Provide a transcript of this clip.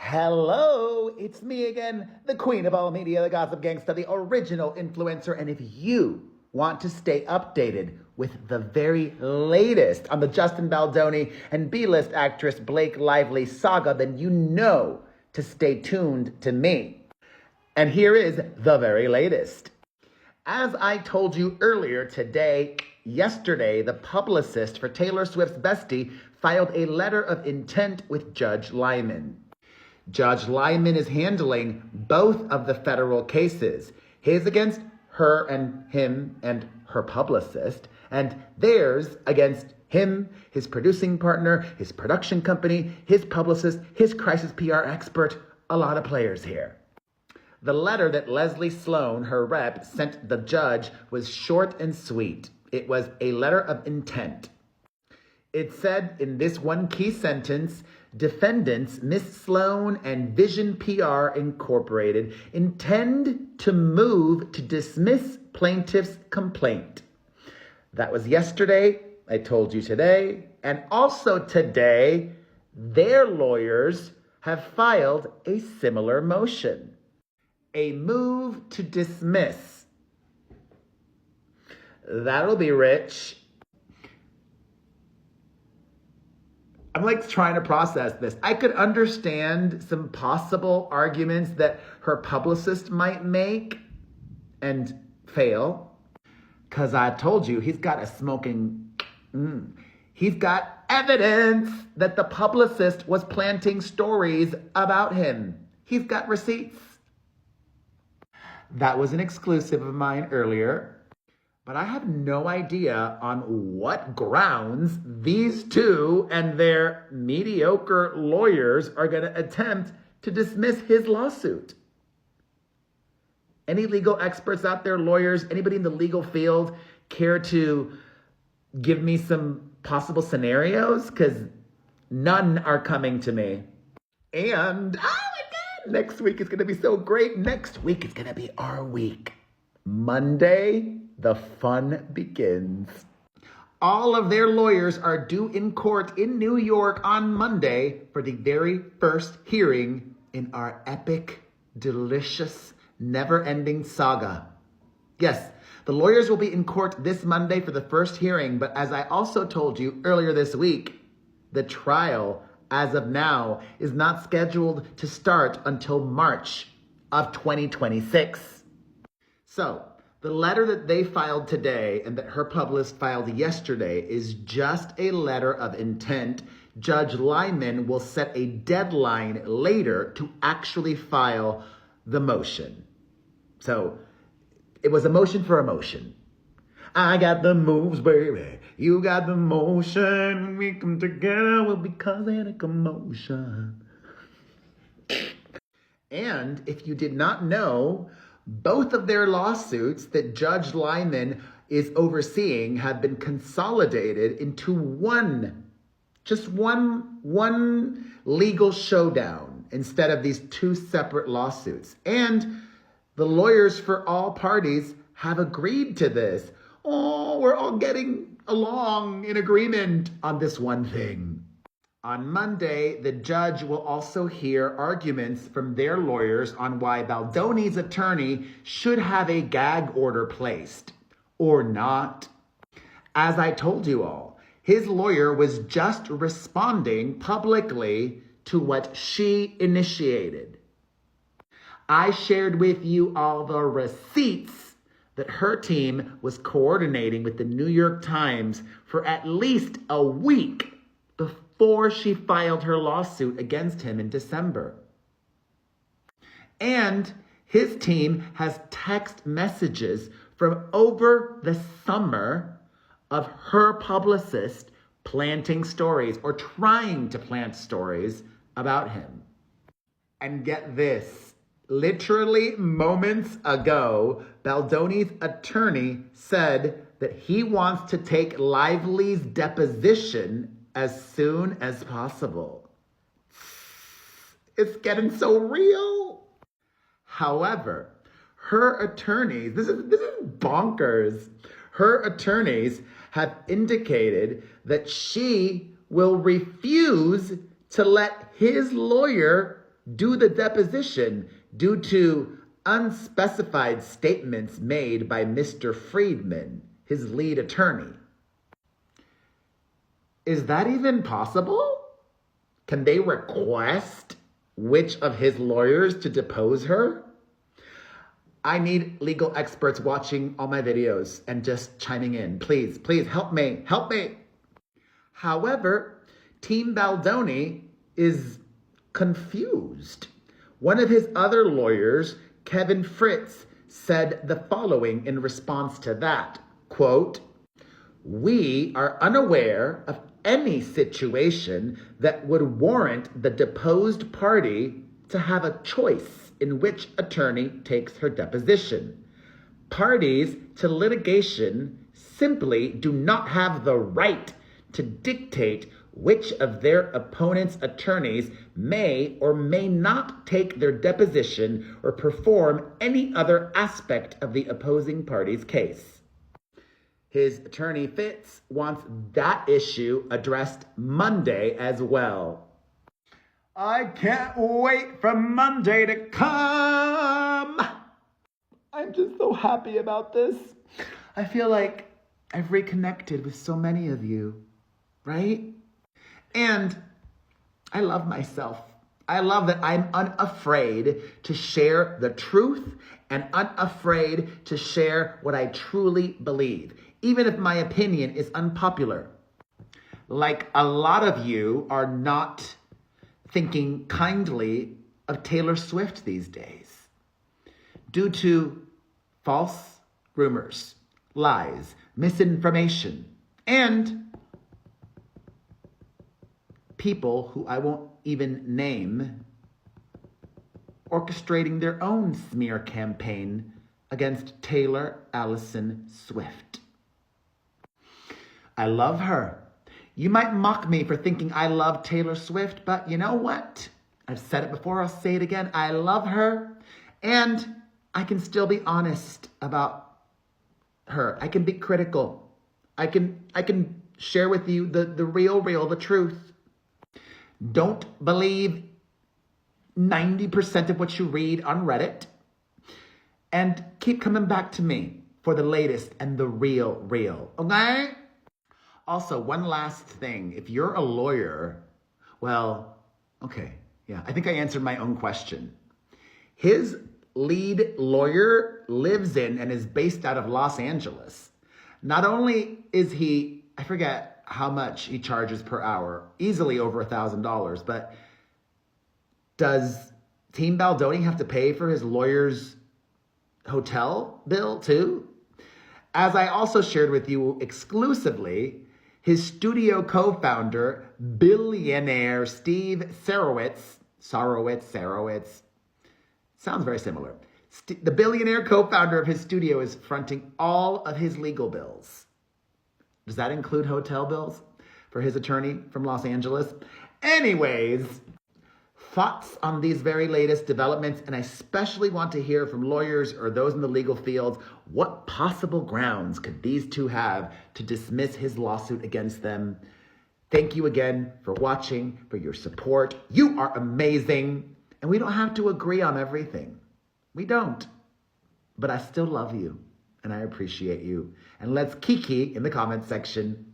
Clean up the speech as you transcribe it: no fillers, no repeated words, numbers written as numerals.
Hello, it's me again, the queen of all media, the gossip gangsta, the original influencer. And if you want to stay updated with the very latest on the Justin Baldoni and B-list actress Blake Lively saga, then you know to stay tuned to me. And here is the very latest. As I told you earlier yesterday, the publicist for Taylor Swift's bestie filed a letter of intent with Judge Lyman. Judge Lyman is handling both of the federal cases, his against her and him and her publicist, and theirs against him, his producing partner, his production company, his publicist, his crisis PR expert, a lot of players here. The letter that Leslie Sloan, her rep, sent the judge was short and sweet. It was a letter of intent. It said in this one key sentence, defendants, Miss Sloan and Vision PR Incorporated, intend to move to dismiss plaintiff's complaint. That was yesterday. I told you today. And also today, their lawyers have filed a similar motion. A move to dismiss. That'll be rich. I'm like trying to process this. I could understand some possible arguments that her publicist might make and fail. Because I told you, he's got he's got evidence that the publicist was planting stories about him. He's got receipts. That was an exclusive of mine earlier. But I have no idea on what grounds these two and their mediocre lawyers are going to attempt to dismiss his lawsuit. Any legal experts out there, lawyers, anybody in the legal field care to give me some possible scenarios? Because none are coming to me. And, next week is going to be so great. Next week is going to be our week. Monday, the fun begins. All of their lawyers are due in court in New York on Monday for the very first hearing in our epic, delicious, never-ending saga. Yes, the lawyers will be in court this Monday for the first hearing, but as I also told you earlier this week, the trial, as of now, is not scheduled to start until March of 2026. So, the letter that they filed today and that her publicist filed yesterday is just a letter of intent. Judge Lyman will set a deadline later to actually file the motion. So, it was a motion for a motion. I got the moves, baby. You got the motion. When we come together, we'll be causing a commotion. And if you did not know, both of their lawsuits that Judge Lyman is overseeing have been consolidated into one legal showdown instead of these two separate lawsuits. And the lawyers for all parties have agreed to this. Oh, we're all getting along in agreement on this one thing. On Monday, the judge will also hear arguments from their lawyers on why Baldoni's attorney should have a gag order placed or not. As I told you all, his lawyer was just responding publicly to what she initiated. I shared with you all the receipts that her team was coordinating with the New York Times for at least a week before she filed her lawsuit against him in December. And his team has text messages from over the summer of her publicist planting stories or trying to plant stories about him. And get this, literally moments ago, Baldoni's attorney said that he wants to take Lively's deposition as soon as possible. It's getting so real. However, her attorneys, this is bonkers. Her attorneys have indicated that she will refuse to let his lawyer do the deposition due to unspecified statements made by Mr. Friedman, his lead attorney. Is that even possible? Can they request which of his lawyers to depose her? I need legal experts watching all my videos and just chiming in. Please, please help me, help me. However, Team Baldoni is confused. One of his other lawyers, Kevin Fritz, said the following in response to that, quote, "We are unaware of any situation that would warrant the deposed party to have a choice in which attorney takes her deposition. Parties to litigation simply do not have the right to dictate which of their opponent's attorneys may or may not take their deposition or perform any other aspect of the opposing party's case." His attorney Fitz wants that issue addressed Monday as well. I can't wait for Monday to come. I'm just so happy about this. I feel like I've reconnected with so many of you, right? And I love myself. I love that I'm unafraid to share the truth and unafraid to share what I truly believe, even if my opinion is unpopular. Like a lot of you are not thinking kindly of Taylor Swift these days due to false rumors, lies, misinformation, and people who I won't even name orchestrating their own smear campaign against Taylor Allison Swift. I love her. You might mock me for thinking I love Taylor Swift, but you know what? I've said it before, I'll say it again. I love her, and I can still be honest about her. I can be critical. I can share with you the real, the truth. Don't believe 90% of what you read on Reddit, and keep coming back to me for the latest and the real, okay? Also, one last thing. If you're a lawyer, well, okay, yeah, I think I answered my own question. His lead lawyer lives in and is based out of Los Angeles. Not only is he, I forget how much he charges per hour, easily over $1,000, but does Team Baldoni have to pay for his lawyer's hotel bill too? As I also shared with you exclusively, his studio co-founder, billionaire Steve Sarowitz, sounds very similar. The billionaire co-founder of his studio is fronting all of his legal bills. Does that include hotel bills for his attorney from Los Angeles? Anyways, thoughts on these very latest developments, and I especially want to hear from lawyers or those in the legal field. What possible grounds could these two have to dismiss his lawsuit against them? Thank you again for watching, for your support. You are amazing, and we don't have to agree on everything. We don't, but I still love you, and I appreciate you. And let's kiki in the comment section.